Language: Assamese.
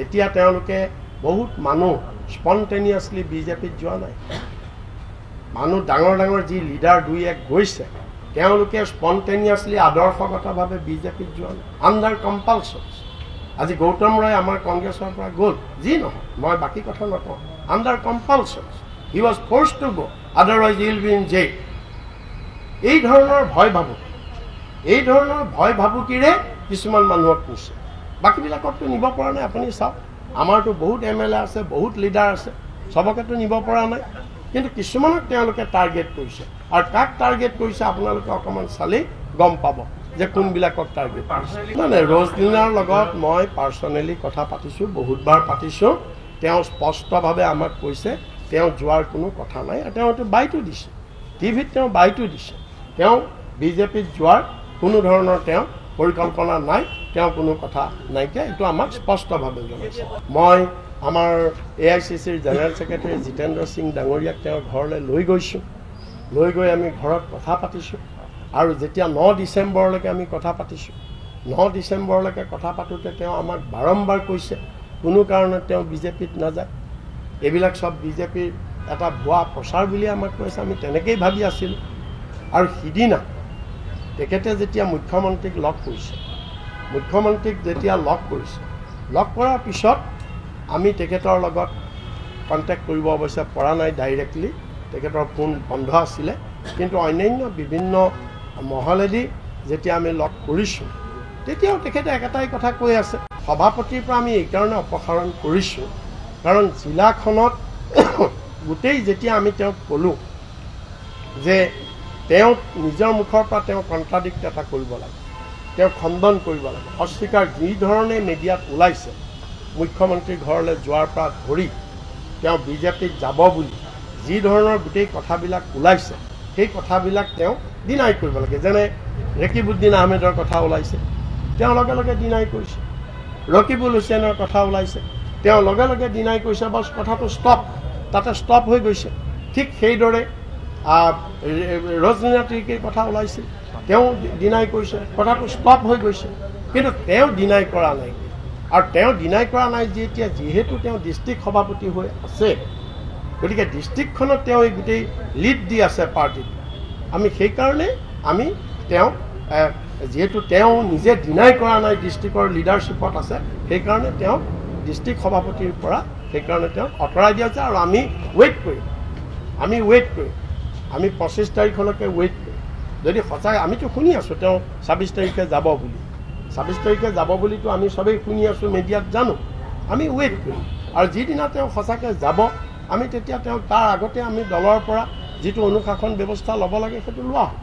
এতিয়া তেওঁলোকে বহুত মানুহ স্পন্টেনিয়াছলি বিজেপিত যোৱা নাই মানুহ ডাঙৰ ডাঙৰ যি লিডাৰ দুই এক গৈছে তেওঁলোকে স্পন্টেনিয়াছলি আদৰ্শগতভাৱে বিজেপিত যোৱা নাই আণ্ডাৰ কম্পালচন আজি গৌতম ৰয় আমাৰ কংগ্ৰেছৰ পৰা গ'ল যি নহয় মই বাকী কথা নকওঁ under compulsion he was forced to go otherwise he will be in jail এই ধৰণৰ ভয় ভাবুকিৰে কিছুমান মানুহক নিছে বাকীবিলাকতো নিব পৰা নাই আপুনি চাওক আমাৰতো বহুত MLA আছে বহুত লিডাৰ আছে সবকেতো নিব পৰা নাই কিন্তু কিছুমানক তেওঁলোকে টাৰ্গেট কৰিছে আৰু কাক টাৰ্গেট কৰিছে আপোনালোকে অকমান চালি গম পাব যে কোনবিলাকক টাৰ্গেট কৰিছে মানে ৰজদিনাৰ লগত মই পাৰ্চনেলি কথা পাতিছো বহুতবাৰ পাতিছো তেওঁ স্পষ্টভাৱে আমাক কৈছে তেওঁ যোৱাৰ কোনো কথা নাই আৰু তেওঁটো বাইটো দিছে টিভিত তেওঁ বাইটো দিছে তেওঁ বিজেপিত যোৱাৰ কোনো ধৰণৰ তেওঁ পৰিকল্পনা নাই তেওঁ কোনো কথা নাইকিয়া এইটো আমাক স্পষ্টভাৱে জনাইছে মই আমাৰ AICCৰ জেনেৰেল ছেক্ৰেটাৰী জিতেন্দ্ৰ সিং ডাঙৰীয়াক তেওঁৰ ঘৰলৈ লৈ গৈছোঁ লৈ গৈ আমি ঘৰত কথা পাতিছোঁ আৰু যেতিয়া 9 ডিচেম্বৰলৈকে আমি কথা পাতিছোঁ 9 ডিচেম্বৰলৈকে কথা পাতোঁতে তেওঁ আমাক বাৰম্বাৰ কৈছে কোনো কাৰণত তেওঁ বিজেপিত নাযায় এইবিলাক সব বিজেপিৰ এটা ভুৱা প্ৰচাৰ বুলি আমাক কৈছে আমি তেনেকেই ভাবি আছিলোঁ আৰু সিদিনা তেখেতে যেতিয়া মুখ্যমন্ত্ৰীক লগ কৰিছে মুখ্যমন্ত্ৰীক যেতিয়া লগ কৰিছে লগ কৰাৰ পিছত আমি তেখেতৰ লগত কণ্টেক্ট কৰিব অৱশ্যে পৰা নাই ডাইৰেক্টলি তেখেতৰ ফোন বন্ধ আছিলে কিন্তু অন্যান্য বিভিন্ন মহলেদি যেতিয়া আমি লগ কৰিছোঁ তেতিয়াও তেখেতে একেটাই কথা কৈ আছে সভাপতিৰ পৰা আমি এইকাৰণে অপসাৰণ কৰিছোঁ কাৰণ জিলাখনত গোটেই যেতিয়া আমি তেওঁক ক'লোঁ যে তেওঁ নিজৰ মুখৰ পৰা তেওঁ কণ্ট্ৰাডিক্ট এটা কৰিব লাগে তেওঁ খণ্ডন কৰিব লাগে অস্বীকাৰ যি ধৰণে মিডিয়াত ওলাইছে মুখ্যমন্ত্ৰীৰ ঘৰলৈ যোৱাৰ পৰা ধৰি তেওঁ বিজেপিত যাব বুলি যি ধৰণৰ গোটেই কথাবিলাক ওলাইছে সেই কথাবিলাক তেওঁ ডিনাই কৰিব লাগে যেনে ৰকিবউদ্দিন আহমেদৰ কথা ওলাইছে তেওঁ লগে লগে ডিনাই কৰিছে ৰকিবুল হুছেইনৰ কথা ওলাইছে তেওঁ লগে লগে ডিনাই কৰিছে বস কথাটো ষ্টপ তাতে ষ্টপ হৈ গৈছে ঠিক সেইদৰে ৰজনীনা তিৰ্কীৰ কথা ওলাইছিল তেওঁ ডিনাই কৰিছে কথাটো ষ্টপ হৈ গৈছে কিন্তু তেওঁ ডিনাই কৰা নাই আৰু তেওঁ ডিনাই কৰা নাই যিহেতু তেওঁ ডিষ্ট্ৰিক্ট সভাপতি হৈ আছে গতিকে ডিষ্ট্ৰিক্টখনত তেওঁ এই গোটেই লিড দি আছে পাৰ্টিত আমি সেইকাৰণে আমি তেওঁ যেহেতু তেওঁ নিজে ডিনাই কৰা নাই ডিষ্ট্ৰিক্টৰ লিডাৰশ্বিপত আছে সেইকাৰণে তেওঁ ডিষ্ট্ৰিক্ট সভাপতিৰ পৰা সেইকাৰণে তেওঁ আঁতৰাই দিয়া হৈছে আৰু আমি ৱেইট কৰিম আমি 25 তাৰিখলৈকে ৱেইট কৰিম যদি সঁচাই আমিতো শুনি আছোঁ তেওঁ 26 তাৰিখে যাব বুলি 26 তাৰিখে যাব বুলিতো আমি সবেই শুনি আছোঁ মিডিয়াত জানো আমি ৱেইট কৰিম আৰু যিদিনা তেওঁ সঁচাকৈ যাব আমি তেতিয়া তেওঁ তাৰ আগতে আমি দলৰ পৰা যিটো অনুশাসন ব্যৱস্থা ল'ব লাগে সেইটো লোৱা হ'ব